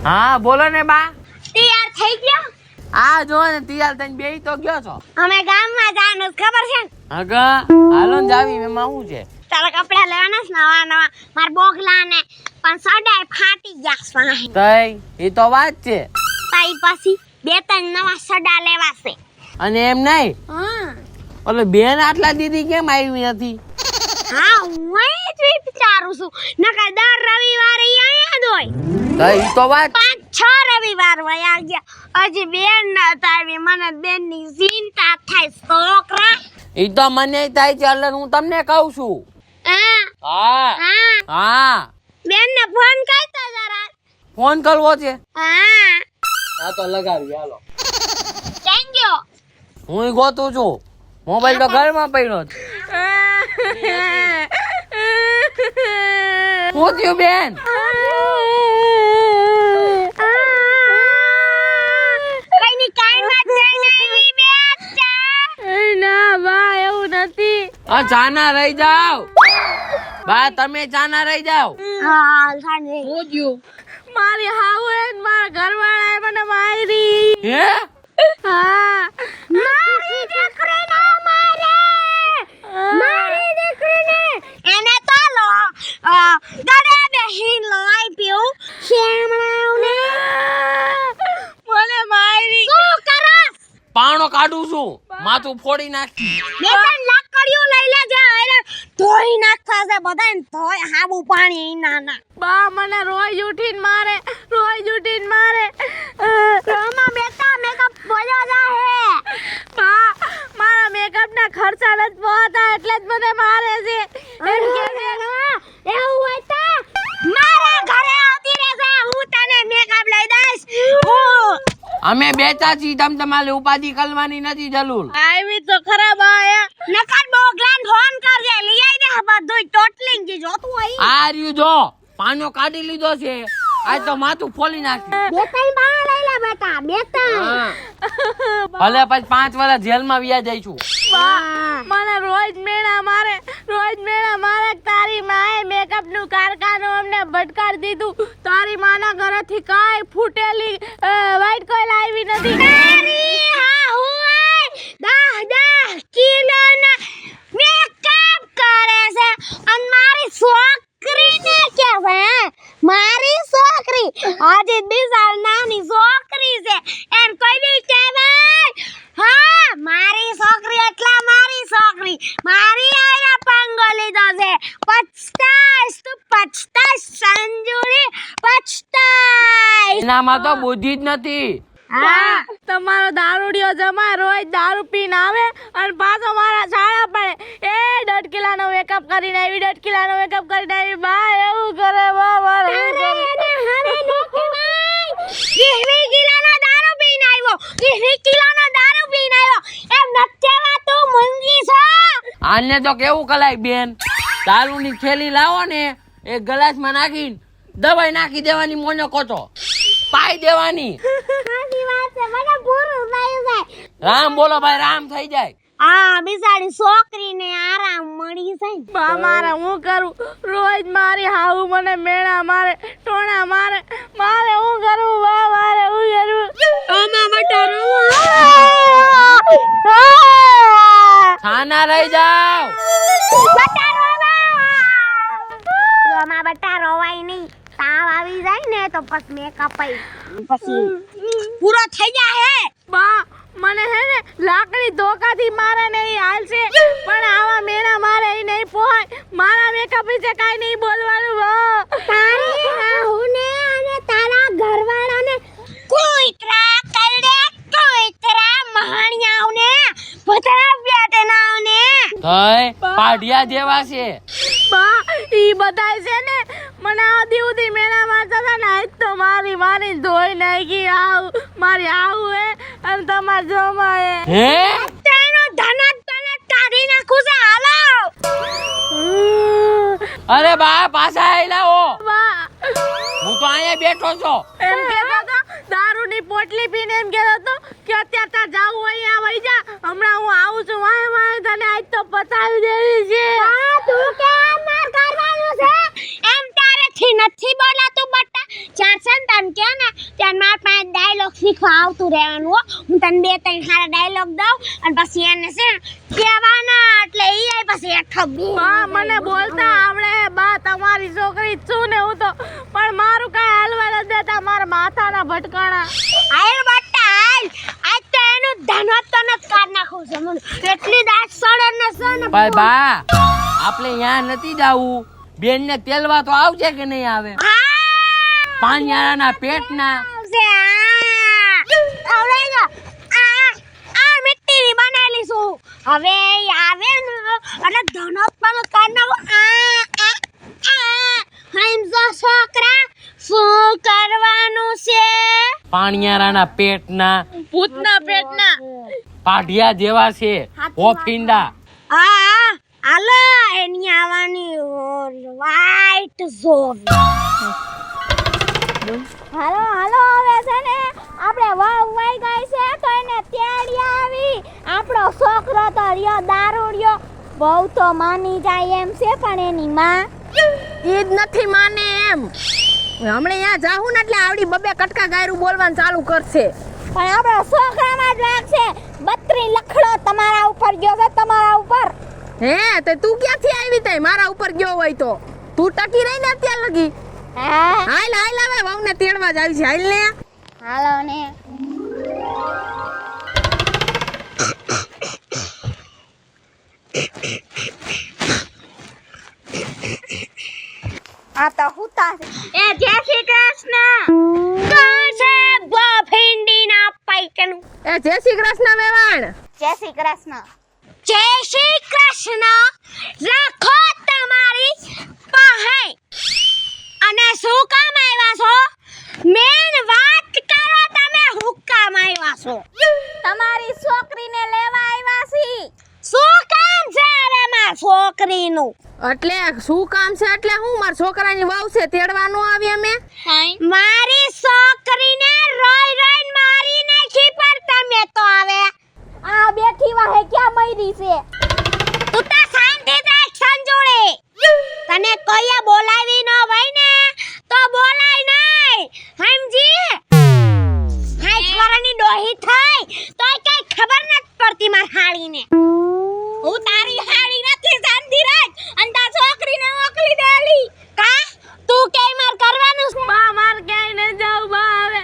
હા બોલો ને બા. તૈયાર થઈ ગયો? આ જો ને તૈયાર થઈને બેહી તો ગયો છો. અમે ગામમાં જવાનું ખબર છે? આગા હાલો ને જાવી એમાં શું છે? તારા કપડા લેવાના છે નવા નવા માર બોગલા ને પણ સડાય ફાટી ગયા સ્વાહી. તઈ એ તો વાત છે. તાઈ પછી બે ત્રણ નવા સડા લેવા છે. અને એમ નહીં ઓલો બેન આટલા દીદી કેમ આવી નથી? હા હું જ વિચારું છું નકર દર રવિવારે અહીંયા જ હોય. તઈ તો વાત 5-6 રવિવાર વયા ગયા હજી બેન ના આવી. મને બેન ની ચિંતા થાય છોકરા. ઈ તો મને થાય છે એટલે હું તમને કહું છું. હા હા હા બેન ને ફોન કરતા જરા. ફોન કરવો છે? હા હા તો લગાવી હાલો. કેમ ગયો? હું ગોતું છું. મોબાઈલ તો ઘરમાં પડ્યો છે. શું થયું બેન? કઈની કાઈ વાત જઈને આવી બેટા. ના બા એવું નથી. આ ચાના રહી જાવ. બા તમે ચાના રહી જાવ. હા સાને શું થયું? મારી હાઉ એ મારા ઘરવાળાએ મને મારી. હે? હા મારી દીકરીને મારે. મારી દીકરીને એને તો ગળે બેહીન લોઈ પીઉં શેમણાવને મને મારી. શું કરસ? પાણો કાઢું છું. માથું ફોડી નાખી. બે ત્રણ લાકડીઓ લઈ લેજે. અરે ધોઈ નાખતા છે બધાને ધોઈ હાબુ પાણી નાના. બા મને રોજ ઉઠીને મારે રોજ ઉઠીને મારે. રોમા બેટા મેકઅપ બોલ્યો જાહે. બા મારા મેકઅપ ના ખર્ચા નથી પોતા એટલે જ મને મારે છે. એમ કે છે એવું હોય તો મારા ઘરે આવતી રહેશે. હું તને મેકઅપ લઈ દઈશ. અમે બેઠા છીએ. તમ તમારે ઉપાધિ કરવાની નથી જરૂર. આવી તો ખરાબ આયા. નકર બોગલાન ફોન કરજે લઈ આઈ દે બધું ટોટલિંગ જે જોતું હોય. આ રહ્યું જો પાનો કાઢી લીધો છે. આ તો માથું ફોલી નાખ્યું. બે ત્રણ બાણા લઈ લે બેટા બે ત્રણ. ભલે પછી 5 વર્ષ જેલમાં વ્યા જઈશું. મને રોજ મેણા મારે તારી માએ મેકઅપ નું કારખાનું અમને ભટકાડી દીધું. તારી માના ઘરેથી કાઈ ફૂટેલી વાઈટ કોઈ લાવી નથી. તારી હા હું 10 કિલોના મેકઅપ કરે છે અને મારી છોકરીને કે છે મારી છોકરી આજે બીજા નાની છોકરી છે એમ કોઈ દી કહેવાય? હા મારી છોકરી એટલા મારી છોકરી મારી આયા પાંગો લીધો છે. પછતાઈશ તું પછતાઈશ સંજુરી પછતાઈશ. એનામાં તો બુદ્ધિ જ નથી. હા તમારો દારૂડિયો જમાય રોજ દારૂ પીને આવે અને પાછો મારા શાળા પડે. એ 1.5 કિલોનો મેકઅપ કરીને આવી 1.5 કિલોનો મેકઅપ કરીને આવી. બા એવું કરે બા મારે હવે નો કહેવાય. 20 કિલોનો દારૂ પીને આવ્યો 20 કિલોનો દારૂ પીને આવ્યો એમ નથી તું મૂંગી છો. આને તો કેવું કલાય બેન. દારૂની થેલી લાવો ને એક ગ્લાસમાં નાખીને દવાઈ નાખી દેવાની. મોનો કોતો પાઈ દેવાની. આની વાત છે મને પૂરું થઈ જાય. રામ બોલો ભાઈ રામ થઈ જાય. આ બિચારી છોકરીને આરામ મળી જાય. બા મારે હું કરું? રોજ મારી હાઉ મને મેણા મારે ટોણા મારે હું કરું? બા મારે હું કરું? ઓમા બટારો ખાના રહી જાવ. બટારો ઓમા બટારો વાય નહીં. તાવ આવી જાય ને તો પછી મેકઅપ પછી પૂરો થઈ જાય હે. બા મને હે ને લાકડી ધોકાથી મારે નહીં હાલશે પણ આવા મેણા મારે ઈ નહીં પોય. મારા મેકઅપ વિશે કાઈ નહીં બોલવાનું. બા તારી હાહુને અને તારા ઘરવાળાને કુઈતરા કરડે કુઈતરા મહાણિયાઓને બધા બેટનાઓને તય પાઢિયા જેવા છે. બા ઈ બધાય છે ને મને આદી ઉદી મેણા મારતા હતા ને આજ તો મારી ધોઈ નાખી. મારી આવું હે અને તમાર જોમા હે તેનો ધનત તને કાઢી નાખું છે. હાલો અરે બા પાછા આયલાઓ. બા હું તો અહીંયા બેઠો છો. એમ કહેતો તો દારૂની પોટલી પીને એમ કહેતો તો કે અત્યારે તાર જાવું હોય આ વઈ જા. હમણાં હું આવું છું વાય તને આજ તો પતાવી દેવી છે. તું કે માર કરવાનું છે એમ તારેથી નથી બોલાતું બટા. ચાર સંતાન કે ને ત્યાં માર પાસે ડાયલોગ શીખવા આવતું રહેવાનું હો હું તને બે ત્રણ સારા ડાયલોગ દઉં અને પછી એને છે ને કહેવાના એટલે ઈ પછી હેઠો બા મને બોલતા આવડે બા તમારી છોકરી છું ને હું તો પણ મારું કાંઈ હાલવા નથી દેતા મારા માથાના ભટકાણા હાલ બટ્ટા હાલ આજ તો એનું ધનોત તો ન કાઢ નાખું છે મને એટલી દાટ સડે ને છે ને ભાઈ બા આપણે ત્યાં નથી જાવું બેન ને તેલવા તો આવશે કે નહીં આવે પાણિયારાના પેટના આવશે આવડે ને આ મિટ્ટીની બનાવેલી છું હવે ઈ આવે ને એટલે ધનોત પણ કાઢ નાખું હમજો છોકરા શું કરવાનું છે પાણિયારાના પેટના ભૂતના પેટના પાઢિયા જેવા છે ઓફિંડા હા હાલો એની આવવાની વાઈટ ઝોન હાલો હાલો હવે છે ને આપણે વાવ વાઈ ગઈ છે તો એને તેડી આવી આપણો છોકરો તો રહ્યો દારૂડિયો બહુ તો માની જાય એમ છે પણ એની માં ઈ જ નથી માને એમ હમણે અહીંયા જાહું ને એટલે આવડી બબે કટકા ગાયરું બોલવાનું ચાલુ કરશે પણ આપણો છોકરામાં જ વાગ છે 32 લખડો તમારા ઉપર ગયો છે તમારા ઉપર હે તે તું ક્યાંથી આવી તઈ મારા ઉપર ગયો હોય તો તું ટકી રહી ને અત્યાર લગી હા હાલ હાલ હવે વહુને તેડવા જ આવી છે હાલ ને હાલો ને આ તો હુતા છે એ જય શ્રી કૃષ્ણ કોણ છે ભોફિંડીના પૈકનું એ જય શ્રી કૃષ્ણ વેવાણ જય શ્રી કૃષ્ણ જય શ્રી કૃષ્ણ રાખો તમારી પહાઈ અને શું કામ આવ્યા છો મેન વાત કરો તમે હું કામ આવ્યા છો તમારી છોકરીને લેવા આવ્યા છી શું કામ છે હવે માર છોકરીનું એટલે શું કામ છે એટલે હું માર છોકરાની વહુ છે તેડવાનું આવી અમે મારી છોકરીને રોઈ રોઈને મારી નાખી પર તમે તો હવે આ બેઠી વાહે ક્યાં મયરી છે તું તો શાંતિ રાખ સંજોડે તને કોઈએ બોલાવી ન હોય ને તો બોલાય નહીં સમજી હાઈ છોરાની ડોહી થઈ તોય કઈ ખબર નથી પડતી માર હાળીને હું તારી હાળી નથી શાંતિ રાખ અને તાર છોકરીને મોકલી દેલી કા તું કે માર કરવાનું છે બા માર ક્યાંય ન જાવ બા હવે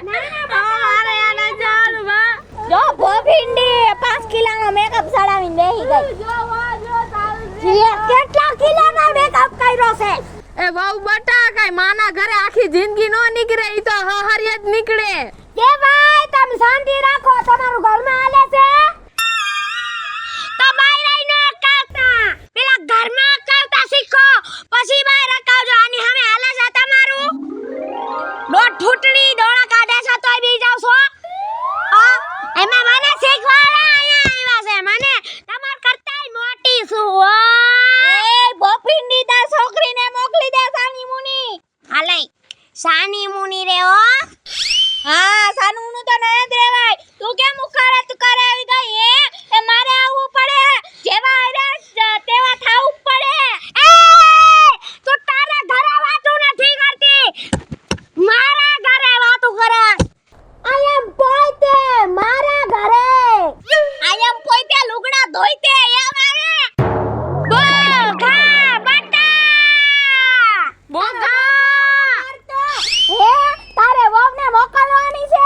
મારે આને જવાનું બા જો ભોભીંડી 5 કિલોનો મેકઅપ સડાવીને બેહી ગઈ જીએ કેટલા કિલોનો મેકઅપ કર્યો છે એ વહુ બટા કાઈ માના ઘરે આખી જિંદગી નો નીકળે ઈ તો હહરિય જ નીકળે કે ભાઈ તમે શાંતિ રાખો તમારું ઘરમાં હાલે છે તો બહાર ન કરતા પેલા ઘરમાં કરતા શીખો પછી બહાર રખાવજો આની સામે હાલે છે તમારું દોઢ ઠૂટણી ડોળા કાઢે છે તોય બી જાવ છો એમાં મને શીખવાડા અહીંયા આવ્યા છે મને તમાર કરતાય મોટી છું એ ભોભીંડી તાર છોકરીને મોકલી દે સાની મુની હાલે સાની મુની રે હો હા સાનુનું તો નય જ રેવાય તું કેમ મુખારત કરે આવી ગઈ એ મારે આવવું પડે જેવા આર્યા તેવા થાવું પડે એ તું તારા ઘરે વાતું નથી કરતી મારા ઘરે વાતું કરે આઈ એમ પોઈતે મારા ઘરે આઈ એમ પોઈતે લુગડા ધોઈતે એ મારે બોઘા બટા બોગા હે તારે વહુને મોકલવાની છે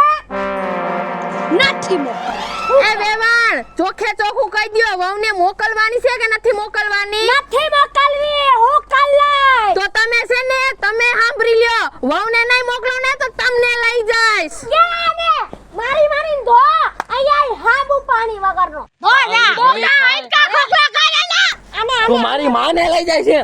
નથી મોકલ એ વેવાણ ચોખે ચોખું કહી દ્યો વહુને મોકલવાની છે કે નથી મોકલવાની નથી મોકલવી હું કલ લઈ તો તમે છે ને તમે સાંભળી લ્યો વહુને નહીં મોકલો ને તો તમને લઈ જઈશ કેને મારી મારીને ધો અહીંયા હાબુ પાણી વગરનો બોલા બોલા આટકા ખોખલા કરેલા અને તું મારી માને લઈ જાય છે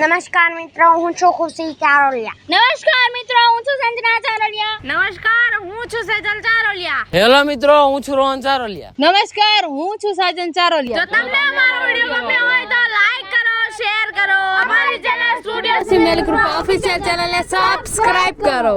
નમસ્કાર મિત્રો, હું છું ખુશી ચારોલિયા. નમસ્કાર મિત્રો, હું છું સંજના ચારોલિયા. નમસ્કાર, હું છું સેજલ ચારોલિયા. હેલો મિત્રો, હું છું રોહન ચારોલિયા. નમસ્કાર, હું છું સાજન ચારોલિયા. જો તમને અમારો વિડિયો ગમ્યો હોય તો લાઈક કરો, શેર કરો. અમારી ચેનલ સ્ટુડિયો સિમનેલ ગ્રુપ ઓફિશિયલ ચેનલને સબસ્ક્રાઇબ કરો.